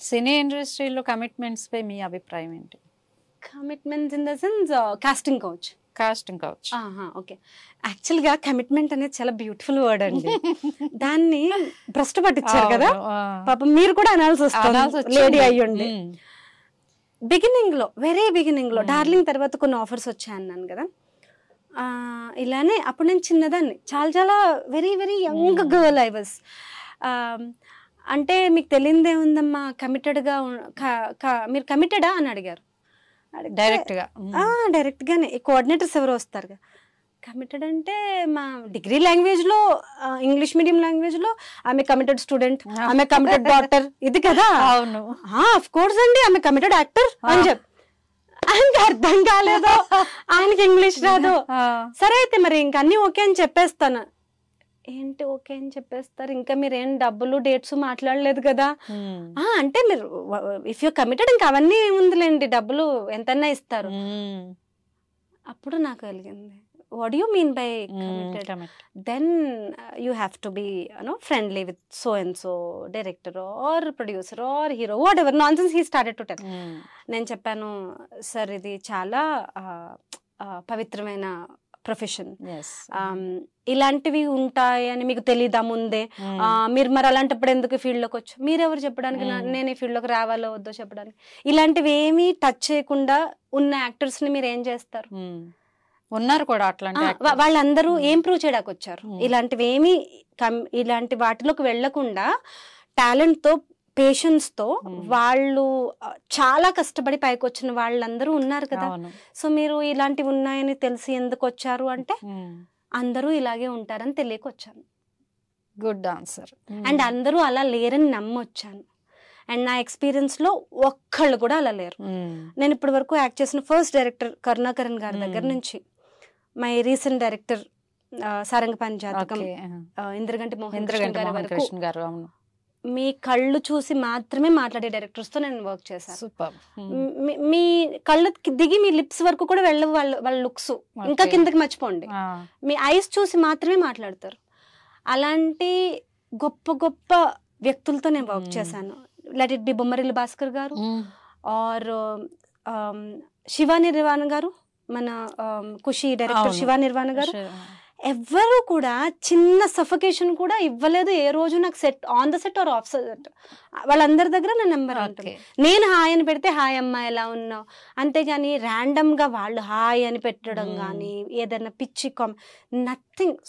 సినీ ఇండస్ట్రీలో కమిట్మెంట్స్ పై మీ అభిప్రాయం ఏంటి? Commitments in the sense casting couch. Casting couch. Okay. యాక్చువల్గా కమిట్మెంట్ అనేది చాలా బ్యూటిఫుల్ వర్డ్ అండి. దాన్ని భ్రష్టు పట్టించారు కదా, పాపం మీరు కూడా అనాల్సి వస్తుంది లేడీ అయ్యుండి. బిగినింగ్ లో, వెరీ బిగినింగ్ లో డార్లింగ్ తర్వాత కొన్ని ఆఫర్స్ వచ్చాయన్నాను కదా, ఇలానే అప్పుడు నేను చిన్నదాన్ని, చాలా చాలా very very young girl I was. అంటే మీకు తెలియదే ఉందమ్మా, కమిటెడ్గా మీరు కమిటెడా అని అడిగారు డైరెక్ట్గానే. కోఆర్డినేటర్స్ ఎవరు వస్తారు కదా, కమిటెడ్ అంటే మా డిగ్రీ లాంగ్వేజ్లో, ఇంగ్లీష్ మీడియం లాంగ్వేజ్లో ఆమె కమిటెడ్ స్టూడెంట్, ఆమె కమిటెడ్ డాక్టర్, ఇది కదా. అవును, ఆఫ్ కోర్స్ అండి, ఆమె కమిటెడ్ యాక్టర్ అని చెప్పి. ఆయనకి అర్థం కాలేదు, ఆయనకి ఇంగ్లీష్ రాదు. సరే అయితే మరి ఇంకా అన్ని ఓకే అని చెప్పేస్తాను. ఏంటి ఓకే అని చెప్పేస్తారు, ఇంకా మీరు ఏం డబ్బులు డేట్స్ మాట్లాడలేదు కదా అంటే, మీరు ఇఫ్ యూ కమిటెడ్ ఇంకా అవన్నీ ఉందిలేండి, డబ్బులు ఎంతన్నా ఇస్తారు. అప్పుడు నాకు కలిగింది, what do you mean by committed? Then you have to be friendly with so and so director or producer or hero, whatever nonsense he started to tell. నేను చెప్పాను, సార్ ఇది చాలా పవిత్రమైన ప్రొఫెషన్, ఇలాంటివి ఉంటాయని మీకు తెలీదా ముందే? మీరు మరి అలాంటప్పుడు ఎందుకు ఫీల్డ్లోకి వచ్చు? మీరెవరు చెప్పడానికి నేను ఈ ఫీల్డ్లోకి రావాలో వద్దో చెప్పడానికి? ఇలాంటివి ఏమీ టచ్ చేయకుండా ఉన్న యాక్టర్స్ని మీరు ఏం చేస్తారు? ఉన్నారు కూడా అట్లాంటి వాళ్ళందరూ ఏం ప్రూవ్ చేయడానికి వచ్చారు? ఇలాంటివి ఏమి, ఇలాంటి వాటిలోకి వెళ్లకుండా టాలెంట్ తో, పేషెన్స్ తో వాళ్ళు చాలా కష్టపడి పైకి వచ్చిన వాళ్ళందరూ ఉన్నారు కదా. సో మీరు ఇలాంటివి ఉన్నాయని తెలిసి ఎందుకు వచ్చారు అంటే, అందరూ ఇలాగే ఉంటారని తెలియకొచ్చాను. Good answer. అండ్ అందరూ అలా లేరని నమ్మొచ్చాను. అండ్ నా ఎక్స్పీరియన్స్ లో ఒక్కళ్ళు కూడా అలా లేరు. నేను ఇప్పటి వరకు యాక్ట్ చేసిన ఫస్ట్ డైరెక్టర్ కరుణాకరణ్ గారి దగ్గర నుంచి, మై రీసెంట్ డైరెక్టర్ సారంగపాణి జాతకం, ఇంద్రగంటి మోహన్ కృష్ణ గారు, మీ కళ్ళు చూసి మాత్రమే మాట్లాడే డైరెక్టర్స్ తో నేను వర్క్ చేశాను. మీ కళ్ళు దిగి మీ లిప్స్ వరకు కూడా వెళ్ళవు వాళ్ళ లుక్స్, ఇంకా కిందకి మర్చిపోండి, మీ ఐస్ చూసి మాత్రమే మాట్లాడతారు. అలాంటి గొప్ప గొప్ప వ్యక్తులతో నేను వర్క్ చేశాను. Let it be Bommarillu Bhaskar గారు ఆర్ శివ నిర్వాణ గారు, మన ఖుషి డైరెక్టర్ శివ నిర్వాణ గారు. ఎవ్వరూ కూడా చిన్న సఫకేషన్ కూడా ఇవ్వలేదు ఏ రోజు నాకు, set on the set or off set. వాళ్ళందరి దగ్గర నా నెంబర్ ఉంటుంది. నేను హాయ్ అని పెడితే హాయ్ అమ్మా ఎలా ఉన్నావు, అంతేగాని ర్యాండమ్ గా వాళ్ళు హాయ్ అని పెట్టడం కానీ ఏదైనా పిచ్చి నథింగ్.